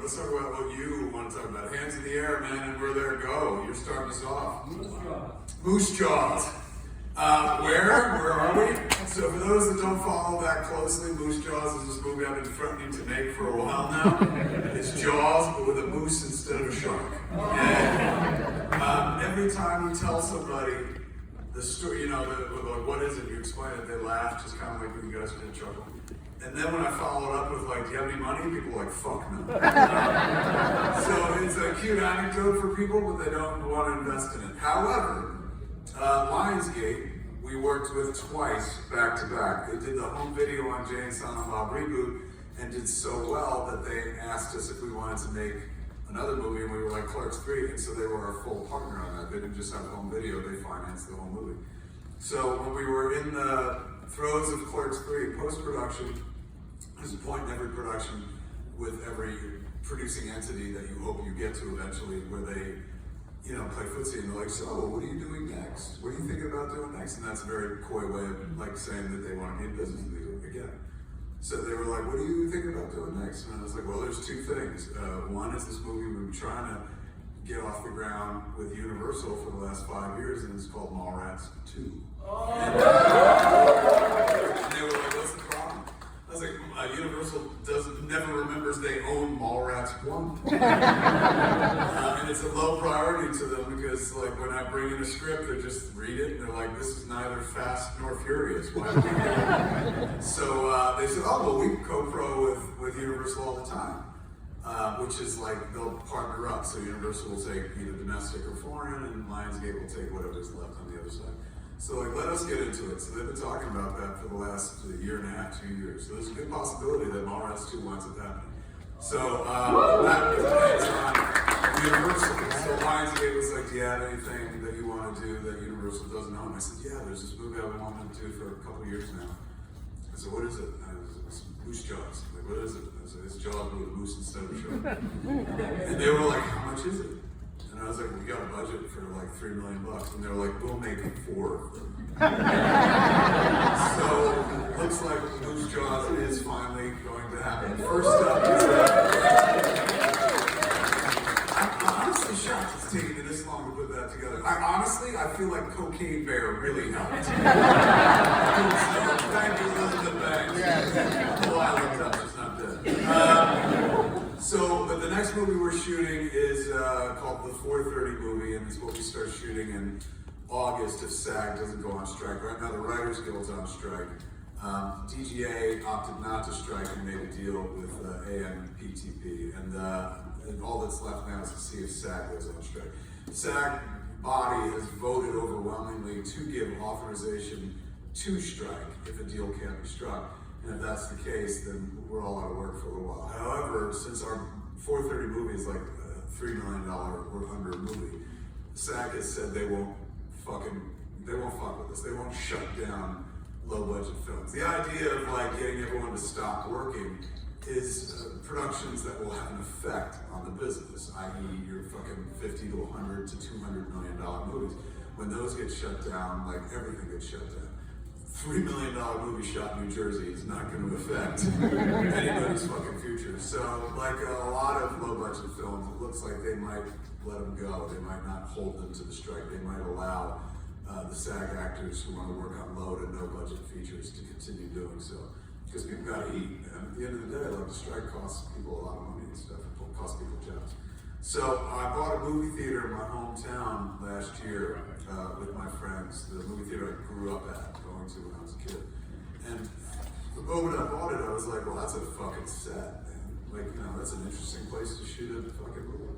let's talk about what you want to talk about. Hands in the air, man, and where there go. You're starting us off. Moose Jaws. Where are we? So for those that don't follow that closely, Moose Jaws is this movie I've been threatening to make for a while now. It's Jaws, but with a moose instead of a shark. And every time you tell somebody the story, you know, like, what is it? You explain it, they laugh, just kind of like when you guys did chuckle. And then when I follow it up with like, do you have any money? People are like, fuck no. So it's a cute anecdote for people, but they don't want to invest in it. However, Lionsgate, we worked with twice back to back. They did the home video on Jay and Silent Bob reboot and did so well that they asked us if we wanted to make another movie, and we were like Clerks 3, and so they were our full partner on that. They didn't just have home video, they financed the whole movie. So when we were in the throes of Clerks 3, post-production, there's a point in every production with every producing entity that you hope you get to eventually where they, you know, play footsie and they're like, so what are you doing next? What are you thinking about doing next? And that's a very coy way of like saying that they want to be in business with you again. So they were like, what are you thinking about doing next? And I was like, well, there's two things. One is this movie we've been trying to get off the ground with Universal for the last 5 years, and it's called Mallrats 2. Oh. And they were like, what's the problem? I was like, Universal never remembers they own Mallrats 1. And it's a low priority to them because, like, when I bring in a script, they just read it and they're like, this is neither fast nor furious. Why do we do it? So they said, oh, well, we co-pro with Universal all the time. Which is like, they'll partner up. So Universal will take either domestic or foreign, and Lionsgate will take whatever's left on the other side. So like, let us get into it. So they've been talking about that for the last year and a half, 2 years. So there's a good possibility that Mallrats 2 winds up happening. So that depends on Universal. So Lionsgate was like, do you have anything that you want to do that Universal doesn't own? I said, yeah, there's this movie I've been wanting to do for a couple of years now. I said, what is it? It's Moose Jaws. Like, what is it? I said, it's Jaws with a moose instead of a shark. And they were like, how much is it? And I was like, we got a budget for like $3 million. And they were like, we'll make 4 of them. So, looks like Moose Jaws is finally going to happen. First up is I'm honestly shocked it's taken me this long to put that together. I feel like Cocaine Bear really helped. Thank you, Elizabeth Banks. Oh, I looked up, she's not dead. But the next movie we're shooting is called the 4:30 movie, and it's what we start shooting in August if SAG doesn't go on strike. Right now, the Writers Guild's on strike. DGA opted not to strike and made a deal with AMPTP, and all that's left now is to see if SAG goes on strike. SAG body has voted overwhelmingly to give authorization to strike if a deal can't be struck. And if that's the case, then we're all out of work for a little while. However, since our 4:30 movie is like a $3 million or under movie, SAG has said they won't fuck with us. They won't shut down low-budget films. The idea of like getting everyone to stop working is productions that will have an effect on the business, i.e. your fucking $50 to $100 to $200 million movies. When those get shut down, like everything gets shut down. $3 million movie shot in New Jersey is not going to affect anybody's fucking future. So, like a lot of low-budget films, it looks like they might let them go. They might not hold them to the strike. They might allow the SAG actors who want to work on low to no-budget features to continue doing so. Because people got to eat. And at the end of the day, like the strike costs people a lot of money and stuff. It costs people jobs. So I bought a movie theater in my hometown last year with my friends. The movie theater I grew up at, going to when I was a kid. And the moment I bought it, I was like, well, that's a fucking set, man. Like, you know, that's an interesting place to shoot a fucking movie.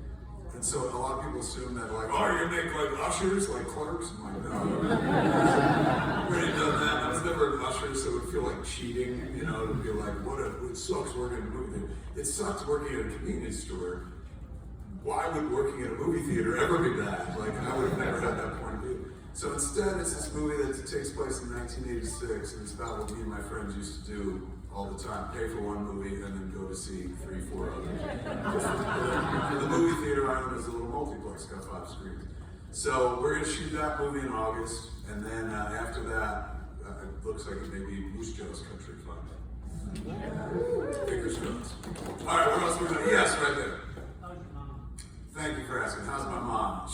And so a lot of people assume that, like, oh, you're gonna make like ushers, like Clerks? I'm like, no. I've already done that. I was never an usher, so it would feel like cheating, you know, to be like, it sucks working in a movie theater. It sucks working at a convenience store. Why would working at a movie theater ever be bad? Like, I would have never had that point of view. So instead, it's this movie that takes place in 1986, and it's about what me and my friends used to do all the time: pay for one movie and then go to see 3, 4 others. The movie theater I own is a little multiplex, got 5 screens. So we're going to shoot that movie in August, and then after that, it looks like it may be Moose Jaws country fun. Fingers crossed. All right, what else we got? Yes, right there.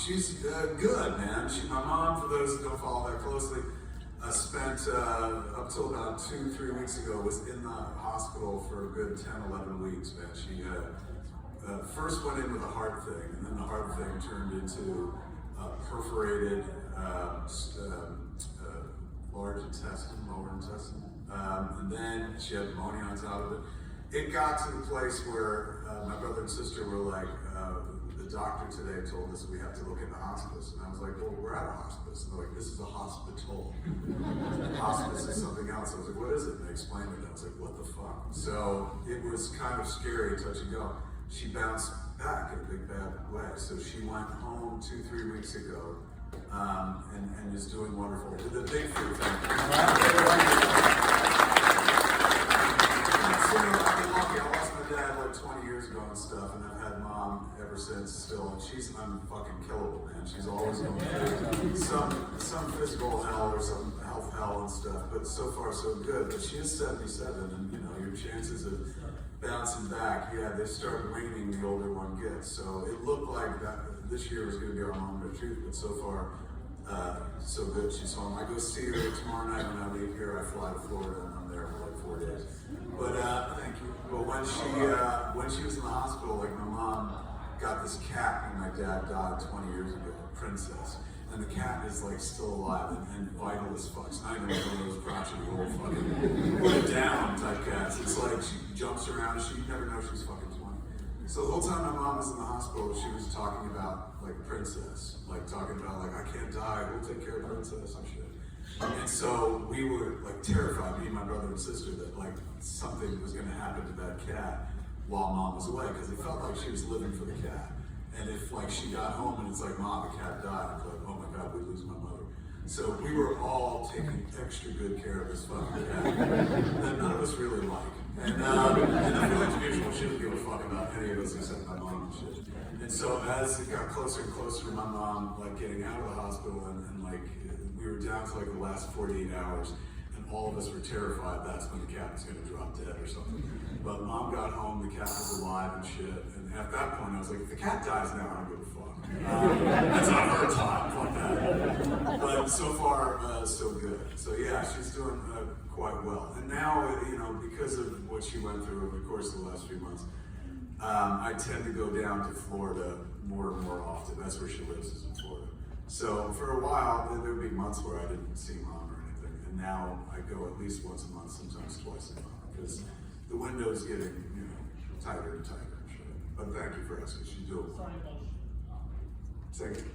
She's good, man. My mom, for those who don't follow that closely, spent up till about 2-3 weeks ago, was in the hospital for a good 10-11 weeks, man. She first went in with a heart thing, and then the heart thing turned into perforated large intestine, lower intestine, and then she had pneumonia on top of it. It got to the place where my brother and sister were like, the doctor today told us we have to look into hospice. And I was like, well, we're at a hospice. And they're like, this is a hospital. Hospice is something else. I was like, what is it? And they explained it. I was like, what the fuck? So it was kind of scary, touch and go. She bounced back in a big bad way. So she went home 2-3 weeks ago and is doing wonderful. The big fruit thing. I've been lucky. I lost my dad like 20 years ago and stuff, and I've had mom ever since still, and she's unfucking killable, man. She's always going through some physical hell or some health hell and stuff, but so far so good. But she is 77, and you know, your chances of bouncing back, yeah, they start waning the older one gets. So it looked like that this year was going to be our moment of truth, but so far, so good. She's home. I go see her tomorrow night when I leave here. I fly to Florida, and I'm there for like 4 days. But thank you. But when she was in the hospital, like my mom got this cat when my dad died 20 years ago, Princess. And the cat is like still alive and vital as fuck. It's not even one of those crotchety old fucking put it down type cats. It's like she jumps around, she never knows she's fucking 20. So the whole time my mom was in the hospital, she was talking about like Princess, like talking about like, I can't die, we'll take care of Princess and shit. And so we were like terrified, me and my brother and sister, that like something was gonna happen to that cat while mom was away, because it felt like she was living for the cat. And if like she got home and it's like, Mom, the cat died, it's like, oh my God, we lose my mother. So we were all taking extra good care of this fucking cat that none of us really like. And I feel like mutual, she didn't give a fuck about any of us except my mom and shit. And so as it got closer and closer to my mom like getting out of the hospital and like we were down to like the last 48 hours, and all of us were terrified that's when the cat was gonna drop dead or something. But mom got home, the cat was alive and shit. And at that point I was like, if the cat dies now, I don't give a fuck. That's not her time, fuck that. But so far, so good. So yeah, she's doing quite well. And now, you know, because of what she went through over the course of the last few months, I tend to go down to Florida more and more often. That's where she lives, is in Florida. So for a while, there would be months where I didn't see mom or anything. And now I go at least once a month, sometimes twice a month, because the window's getting, you know, tighter and tighter and shit. But thank you for asking. She's doing well. Second.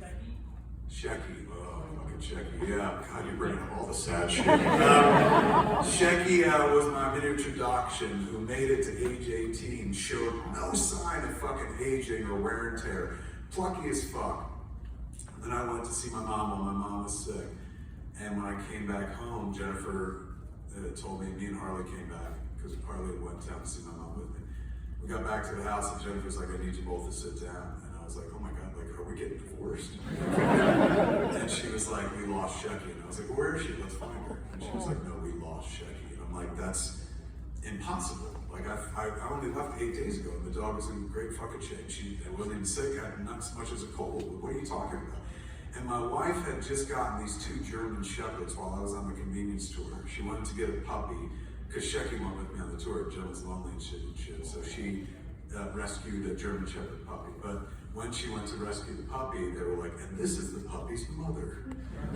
Shecky, oh, fucking Shecky, yeah, God, you're bringing up all the sad shit. Shecky was my miniature dachshund who made it to age 18, showed no sign of fucking aging or wear and tear, plucky as fuck. Then I went to see my mom while my mom was sick, and when I came back home, Jennifer told me and Harley came back, because Harley went down to see my mom with me. We got back to the house and Jennifer's like, I need you both to sit down. And I was like, oh my God, like, are we getting divorced? And she was like, we lost Shecky. And I was like, well, where is she? Let's find her. And she was like, no, we lost Shecky. And I'm like, that's impossible. Like, I only left 8 days ago and the dog was in great fucking shape. She wasn't even sick, had not so much as a cold. What are you talking about? And my wife had just gotten these 2 German Shepherds while I was on the convenience tour. She wanted to get a puppy, because Shecky went with me on the tour. Jen was lonely and shit. So she rescued a German Shepherd puppy. But when she went to rescue the puppy, they were like, and this is the puppy's mother.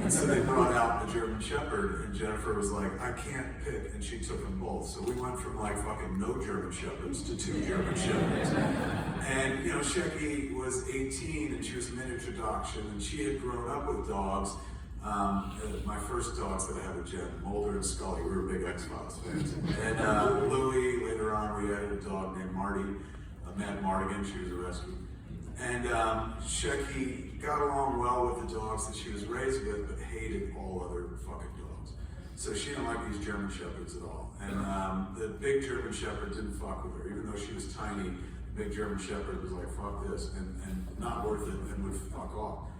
And so they brought out the German Shepherd, and Jennifer was like, I can't pick, and she took them both. So we went from like fucking no German Shepherds to 2 German Shepherds. And you know, Shecky was 18, and she was a miniature dachshund, and she had grown up with dogs. My first dogs that I had with Jen, Mulder and Scully, we were big X-Files fans. And Louie, later on, we added a dog named Marty, Mad Mardigan, she was a rescue. And Shecky got along well with the dogs that she was raised with, but hated all other fucking dogs. So she didn't like these German Shepherds at all. And the big German Shepherd didn't fuck with her, even though she was tiny. The big German Shepherd was like, fuck this, and not worth it, and would fuck off.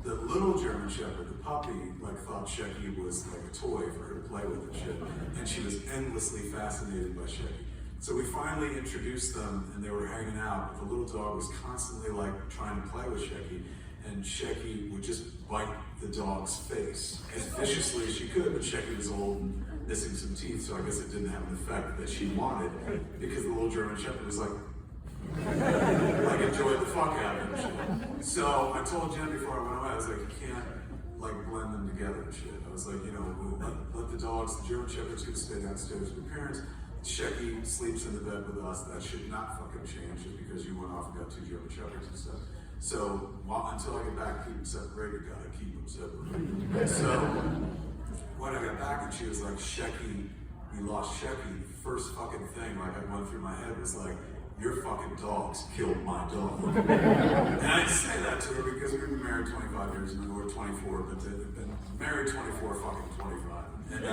The little German Shepherd, the puppy, like thought Shecky was like a toy for her to play with and shit. And she was endlessly fascinated by Shecky. So we finally introduced them and they were hanging out, but the little dog was constantly like trying to play with Shecky. and Shecky would just bite the dog's face as viciously as she could, but Shecky was old and missing some teeth, so I guess it didn't have an effect that she wanted, because the little German Shepherd was like enjoyed the fuck out of it and shit. So I told Jen before I went away, I was like, you can't like blend them together and shit. I was like, you know, let the dogs, the German Shepherds could stay downstairs with their parents. Shecky sleeps in the bed with us. That should not fucking change just because you went off and got 2 German Shepherds and stuff. So until I get back, keep them separated. Gotta keep them separated. So when I got back and she was like, Shecky, we lost Shecky. First fucking thing like I went through my head was like, your fucking dogs killed my dog. And I didn't say that to her because we've been married 25 years and we were 24, but they've been married 24, fucking 25. And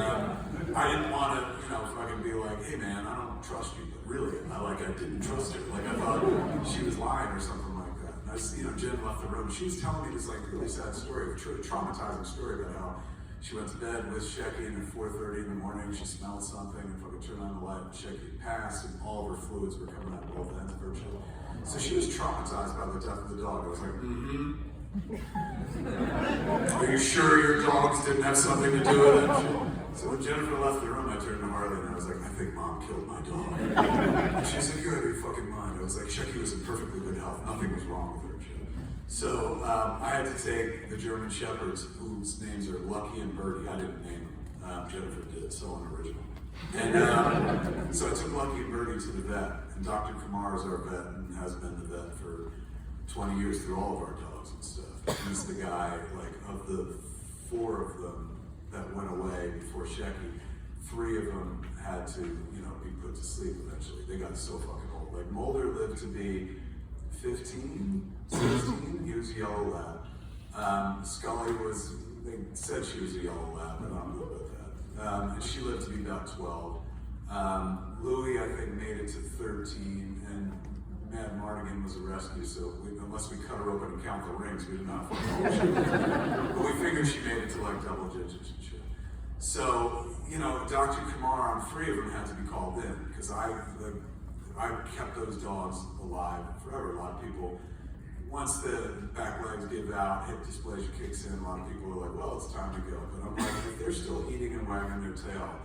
I didn't want to, you know, fucking be like, hey man, I don't trust you, but really, I didn't trust her. Like I thought she was lying or something like that. And I just, you know, Jen left the room. She was telling me this like really sad story, a traumatizing story about how she went to bed with Shecky, and at 4:30 in the morning, she smelled something and fucking turned on the light, and Shecky passed, and all of her fluids were coming out of both ends of her chin. So she was traumatized by the death of the dog. I was like, Are you sure your dogs didn't have something to do with it? So when Jennifer left the room, I turned to Harley and I was like, I think Mom killed my dog. And she said, you're out of your fucking mind. I was like, Shecky was in perfectly good health. Nothing was wrong with her. So I had to take the German Shepherds, whose names are Lucky and Birdie. I didn't name them. Jennifer did, so unoriginal. And so I took Lucky and Birdie to the vet. And Dr. Kumar is our vet and has been the vet for 20 years through all of our dogs and stuff. He's the guy, like, of the 4 of them that went away before Shecky, 3 of them had to, you know, be put to sleep eventually. They got so fucking old. Like, Mulder lived to be 15, 16, he was a yellow lab. Scully was, they said she was a yellow lab, but I don't know about that. And she lived to be about 12. Louie, I think, made it to 13, and Mad Mardigan was a rescue, so unless we cut her open and count the rings, we did not find But we figured she made it to like double digits and shit. So, you know, Dr. Kumar on 3 of them had to be called in, because I kept those dogs alive forever. A lot of people, once the back legs give out, hip dysplasia kicks in, a lot of people are like, well, it's time to go. But I'm like, if they're still eating and wagging their tail,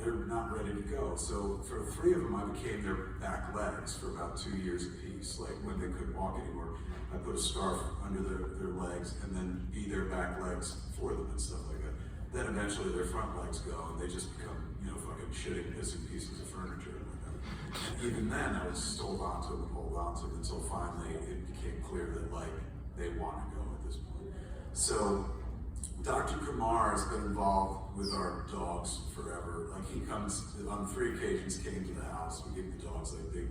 they're not ready to go. So for 3 of them, I became their back legs for about 2 years apiece. Like when they couldn't walk anymore, I put a scarf under their legs and then be their back legs for them and stuff like that. Then eventually their front legs go and they just become, you know, fucking shitting, pissing pieces of furniture. And even then, I would just hold on to them until finally it became clear that like they want to go at this point. So Dr. Kumar has been involved with our dogs forever. Like he comes on 3 occasions, came to the house. We give the dogs like big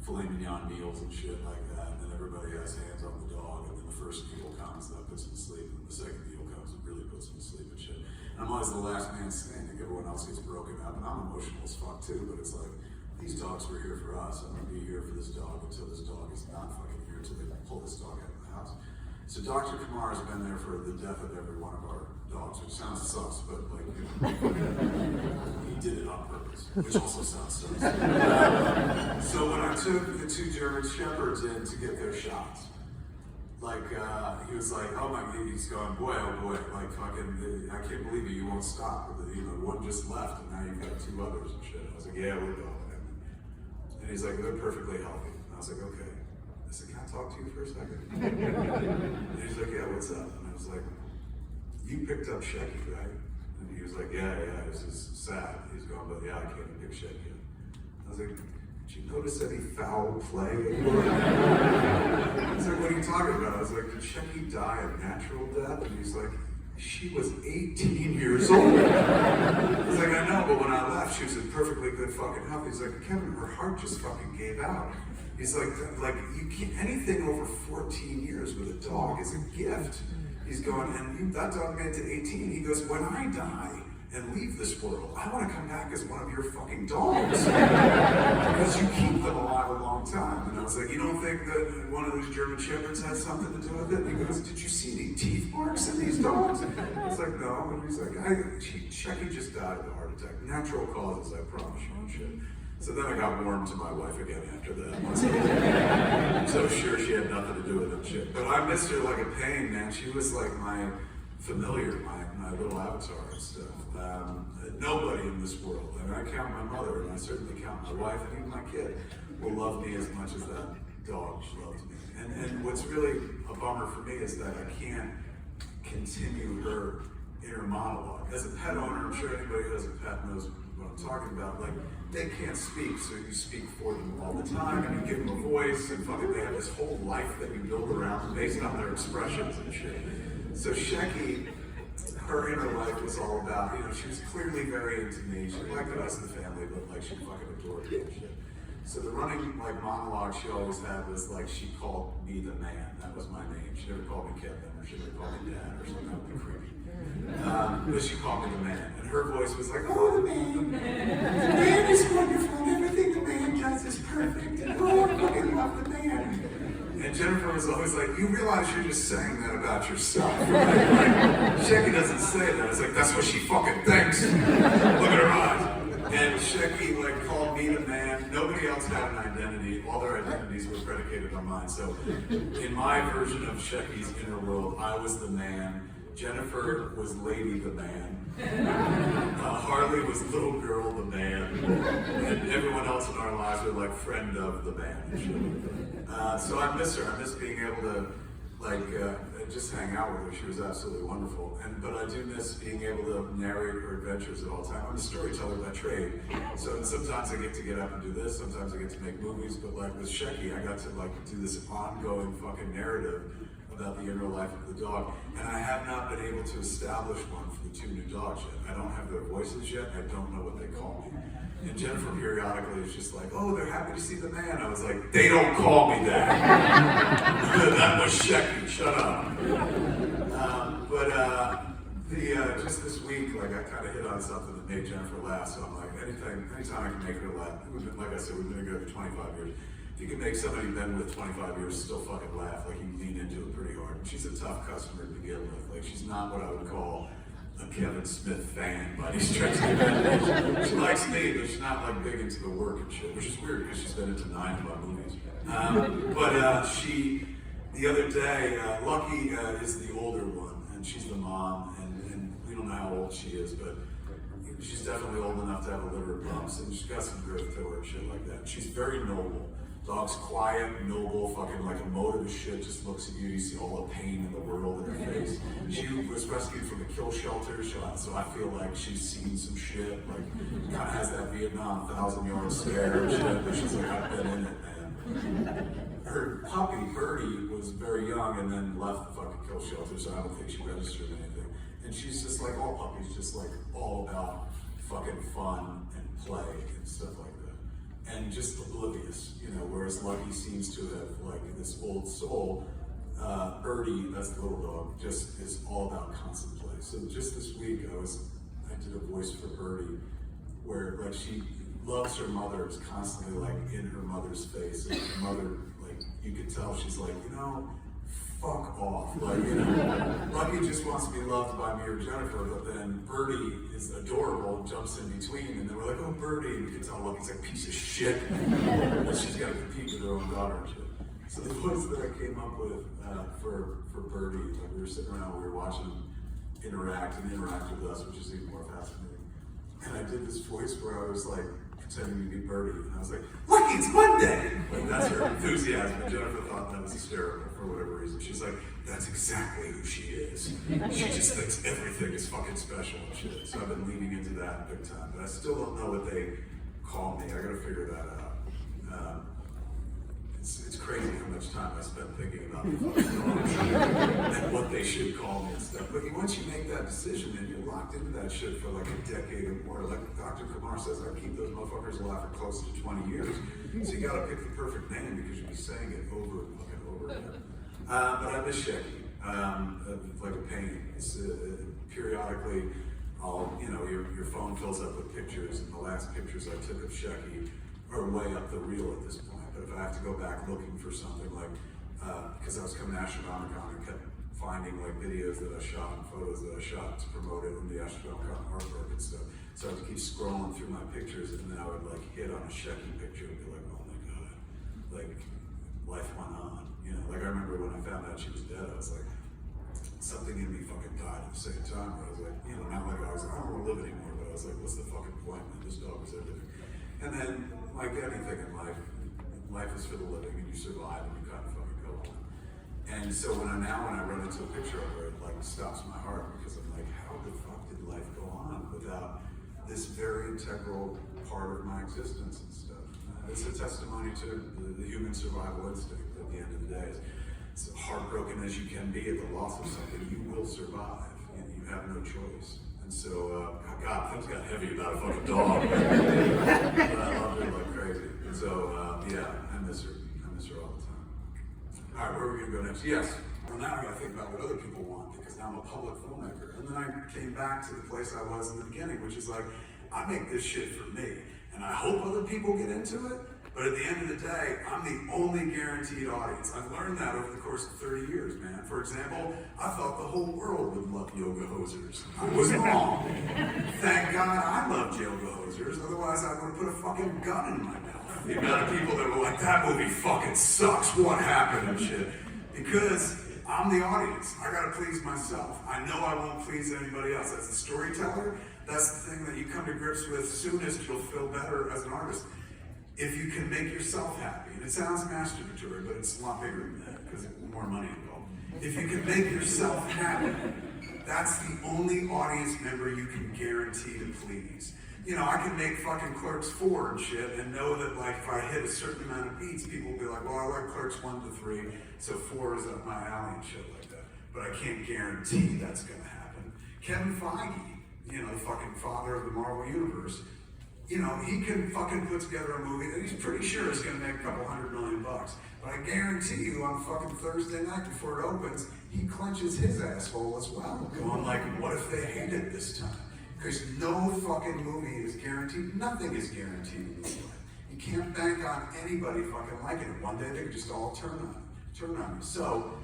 filet mignon meals and shit like that. And then everybody has hands on the dog. And then the first meal comes, that puts him to sleep. And the second meal comes, it really puts him to sleep and shit. And I'm always the last man standing. Everyone else gets broken up. And I'm emotional as fuck too, but it's like, these dogs were here for us. I'm gonna be here for this dog until this dog is not fucking here, until they pull this dog out of the house. So Dr. Kumar has been there for the death of every one of our dogs, which sounds sus, but like, you know, he did it on purpose, which also sounds sus. So when I took the 2 German Shepherds in to get their shots, like, he was like, oh my God, he's going, boy, oh boy, like fucking, I can't believe you won't stop. You know, 1 just left and now you've got 2 others and shit. I was like, yeah, we're going. And he's like, they're perfectly healthy. And I was like, okay. I said, can I talk to you for a second? And he's like, yeah, what's up? And I was like, you picked up Shecky, right? And he was like, yeah, this is sad. He's going, but yeah, I can't pick Shecky up. I was like, did you notice any foul play? He's like, what are you talking about? I was like, did Shecky die a natural death? And he's like, she was 18 years old. He's like, I know, but when I left, she was in perfectly good fucking health. He's like, Kevin, her heart just fucking gave out. He's like you can't, anything over 14 years with a dog is a gift. He's going, and that dog made it to 18. He goes, when I die and leave this world, I want to come back as one of your fucking dogs. Because you keep them alive a long time. And I was like, you don't think that one of those German Shepherds had something to do with it? And he goes, did you see any teeth marks in these dogs? I was like, no. And he's like, Shecky just died of a heart attack. Natural causes, I promise you and shit. So then I got warm to my wife again after that. So so sure she had nothing to do with it shit. But I missed her like a pain, man. She was like my familiar, my little avatar and stuff. Nobody in this world, and I count my mother, and I certainly count my wife, and even my kid, will love me as much as that dog loves me. And what's really a bummer for me is that I can't continue her inner monologue. As a pet owner, I'm sure anybody who has a pet knows what I'm talking about. Like, they can't speak, so you speak for them all the time, and you give them a voice, and fucking they have this whole life that you build around them based on their expressions and shit. So Shecky, her inner life was all about, she was clearly very into me. She liked us in the family, but like she fucking adored me and shit. So the running like monologue she always had was like she called me the man. That was my name. She never called me Kevin, or she never called me Dad, or something. That would be creepy. But she called me the man, and her voice was like, "Oh, the man. The man is wonderful. Everything the man does is perfect. And oh, I fucking love the man." And Jennifer was always like, "You realize you're just saying that about yourself, right?" Like, Shecky doesn't say that. It's like, that's what she fucking thinks. Look at her eyes. And Shecky like called me the man. Nobody else had an identity. All their identities were predicated on mine. So in my version of Shecky's inner world, I was the man. Jennifer was Lady the man. Harley was Little Girl the man. And everyone else in our lives were like friend of the man. So I miss her. I miss being able to just hang out with her. She was absolutely wonderful. But I do miss being able to narrate her adventures at all times. I'm a storyteller by trade. So sometimes I get to get up and do this. Sometimes I get to make movies. But like with Shecky, I got to do this ongoing fucking narrative about the inner life of the dog. And I have not been able to establish one for the two new dogs yet. I don't have their voices yet. I don't know what they call me. And Jennifer periodically is just like, "Oh, they're happy to see the man." I was like, "They don't call me that." That was Shecky, shut up. Just this week, I kind of hit on something that made Jennifer laugh. So I'm like, anytime I can make her laugh. Like I said, we've been together for 25 years. If you can make somebody been with 25 years still fucking laugh, you lean into it pretty hard. She's a tough customer to begin with. She's not what I would call a Kevin Smith fan by any stretch of the imagination. She likes me, but she's not big into the work and shit, which is weird because she's been into 9 of my movies. The other day, Lucky is the older one, and she's the mom, and we don't know how old she is, but she's definitely old enough to have a liver of bumps, and she's got some growth to her and shit like that. She's very noble. Dog's quiet, noble, fucking emotive as shit, just looks at you, you see all the pain in the world in her face. She was rescued from a kill shelter, so I feel like she's seen some shit, kind of has that Vietnam 1,000-yard stare and shit, but she's I've been in it, man. Her puppy, Birdie, was very young and then left the fucking kill shelter, so I don't think she registered anything. And she's just like all puppies, just all about fucking fun and play and stuff like that. And just oblivious, whereas Lucky seems to have this old soul. Birdie, that's the little dog, just is all about constant play. So just this week I did a voice for Birdie where she loves her mother, is constantly in her mother's face, and her mother, you could tell she's fuck off. Lucky just wants to be loved by me or Jennifer, but then Birdie is adorable and jumps in between, and then we're like, "Oh, Birdie," and you can tell Lucky's a piece of shit. And she's got to compete with her own daughter and shit. So the voice that I came up with for Birdie, we were sitting around, we were watching him interact with us, which is even more fascinating. And I did this voice where I was pretending to be Birdie, and I was like, "Lucky, it's Monday!" That's her enthusiasm. And Jennifer thought that was hysterical for whatever reason. She's like, "That's exactly who she is. She just thinks everything is fucking special and shit." So I've been leaning into that big time, but I still don't know what they call me. I gotta figure that out. It's crazy how much time I spend thinking about the fucking dogs and what they should call me and stuff. But once you make that decision, then you're locked into that shit for a decade or more. Like Dr. Kumar says, I keep those motherfuckers alive for close to 20 years. So you gotta pick the perfect name because you'll be saying it over and fucking over again. But I miss Shecky, like a pain. It's periodically, your phone fills up with pictures, and the last pictures I took of Shecky are way up the reel at this point. But if I have to go back looking for something because I was coming to Astronomicon and kept finding videos that I shot and photos that I shot to promote it in the Astronomicon artwork and stuff. So I had to keep scrolling through my pictures, and then I would hit on a Shecky picture and be like, "Oh my god, life went on. You know, like I remember when I found out she was dead, I was like, something in me fucking died at the same time. Where I was like, you know, not like I don't want to live anymore, but I was like, what's the fucking point, man? This dog is everything. And then, like anything in life, life is for the living, and you survive, and you kind of fucking go on. And so when I run into a picture of her, it like stops my heart, because I'm like, how the fuck did life go on without this very integral part of my existence and stuff? It's a testimony to the human survival instinct at the end of the day. As heartbroken as you can be at the loss of something, you will survive, and you have no choice. And so, God, things got heavy about a fucking dog. But I loved her like crazy. And so, yeah, I miss her. I miss her all the time. All right, where are we gonna go next? Yes. Well, now I gotta think about what other people want, because now I'm a public filmmaker. And then I came back to the place I was in the beginning, which is like, I make this shit for me. And I hope other people get into it. But at the end of the day, I'm the only guaranteed audience. I've learned that over the course of 30 years, man. For example, I thought the whole world would love yoga hosers. I was wrong. Thank God I loved yoga hosers. Otherwise, I would have put a fucking gun in my mouth. The amount of people that were like, that movie fucking sucks. What happened and shit? Because I'm the audience. I gotta please myself. I know I won't please anybody else. As a storyteller, that's the thing that you come to grips with soonest. You'll feel better as an artist. If you can make yourself happy, and it sounds masturbatory, but it's a lot bigger than that, because there's more money involved. If you can make yourself happy, that's the only audience member you can guarantee to please. You know, I can make fucking Clerks 4 and shit, and know that like if I hit a certain amount of beats, people will be like, well, I like Clerks 1 to 3, so 4 is up my alley and shit like that. But I can't guarantee that's gonna happen. Kevin Feige, you know, the fucking father of the Marvel Universe, you know, he can fucking put together a movie that he's pretty sure is gonna make a couple $100 million. But I guarantee you on fucking Thursday night before it opens, he clenches his asshole as well. Going like, what if they hate it this time? Because no fucking movie is guaranteed. Nothing is guaranteed in this life. You can't bank on anybody fucking liking it. One day they could just all turn on you. So,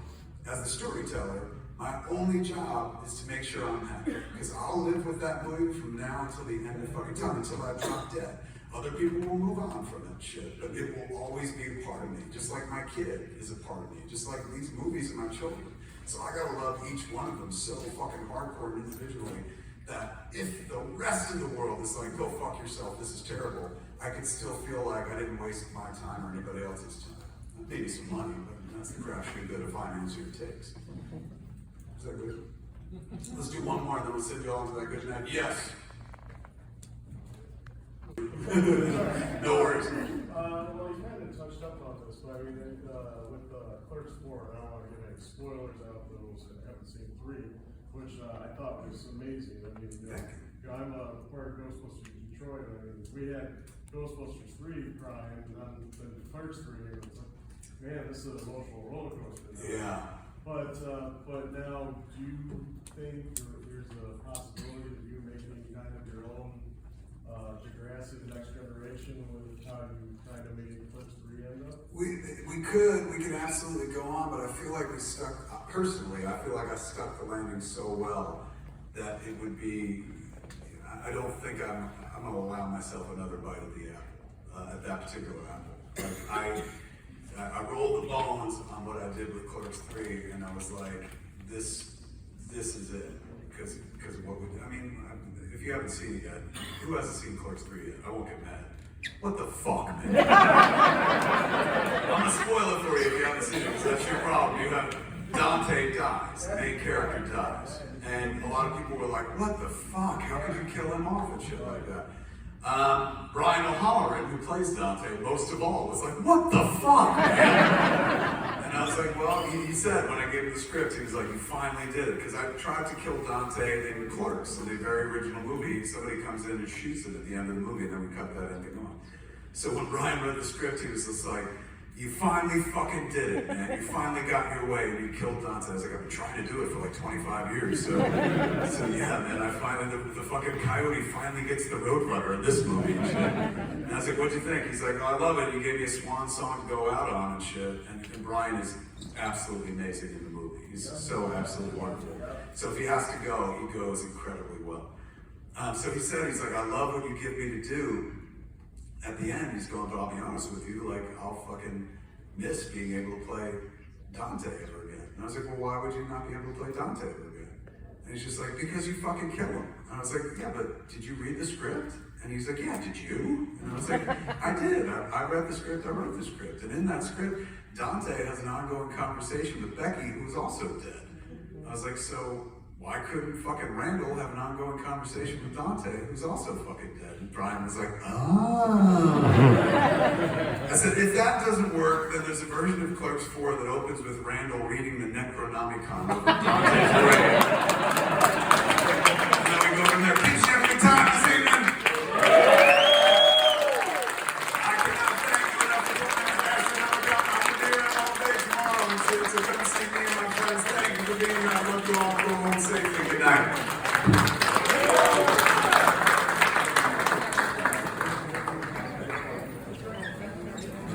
as a storyteller, my only job is to make sure I'm happy, because I'll live with that movie from now until the end of fucking time, until I drop dead. Other people will move on from that shit, but it will always be a part of me, just like my kid is a part of me, just like these movies are my children. So I gotta love each one of them so fucking hardcore and individually that if the rest of the world is like, go fuck yourself, this is terrible, I could still feel like I didn't waste my time or anybody else's time. Maybe some money, but that's the crapshoot that a financier takes. Is that good? Let's do one more, and then we'll send you all into that good night. Yes. No worries. Well, you kind of touched up on this, but I mean, with Clerks 4, I don't want to get any spoilers out for those that haven't seen 3, which I thought was amazing. I mean, I'm a part of Ghostbusters Detroit. I mean, we had Ghostbusters 3 crying, and then Clerks 3, and it's like, man, this is an emotional roller coaster. Yeah. But now, do you think there's a possibility that you making kind of your own Degrassi, the next generation, with how you kind of made Clerks 3 end up? We could absolutely go on, but I feel like we stuck, personally, I feel like I stuck the landing so well that it would be, I don't think I'm going to allow myself another bite of the apple, at that particular apple. Like I rolled the bones on what I did with Clerks 3, and I was like, this is it. Because what would, I mean, if you haven't seen it yet, who hasn't seen Clerks 3 yet? I won't get mad. What the fuck, man? I'm gonna spoil it for you if you haven't seen it, because that's your problem. You have Dante dies, the main character dies. And a lot of people were like, what the fuck? How could you kill him off and shit like that? Brian O'Halloran, who plays Dante, most of all, was like, what the fuck, man? And I was like, well, he said when I gave him the script, he was like, you finally did it. Because I tried to kill Dante in Clerks, in the very original movie. Somebody comes in and shoots it at the end of the movie, and then we cut that ending off. So when Brian read the script, he was just like, you finally fucking did it, man. You finally got your way and you killed Dante. I was like, I've been trying to do it for like 25 years. So yeah, man, I finally, the fucking coyote finally gets the Roadrunner in this movie and shit. And I was like, what'd you think? He's like, oh, I love it. He gave me a swan song to go out on and shit. And Brian is absolutely amazing in the movie. He's so absolutely wonderful. So if he has to go, he goes incredibly well. So he said, he's like, I love what you give me to do. At the end, he's going, but I'll be honest with you, like, I'll fucking miss being able to play Dante ever again. And I was like, well, why would you not be able to play Dante ever again? And he's just like, because you fucking kill him. And I was like, yeah, but did you read the script? And he's like, yeah, did you? And I was like, I did. I read the script, I wrote the script. And in that script, Dante has an ongoing conversation with Becky, who's also dead. I was like, so why couldn't fucking Randall have an ongoing conversation with Dante, who's also fucking dead? And Brian was like, oh. I said, if that doesn't work, then there's a version of Clerks 4 that opens with Randall reading the Necronomicon over Dante's grave. And then we go from there. Keep sharing time this evening. I cannot thank you enough for joining us. Astronomicon. I'll be here all day tomorrow. So come see me and my friends. Thank you for being here. I love you all. Go home safely. Good night.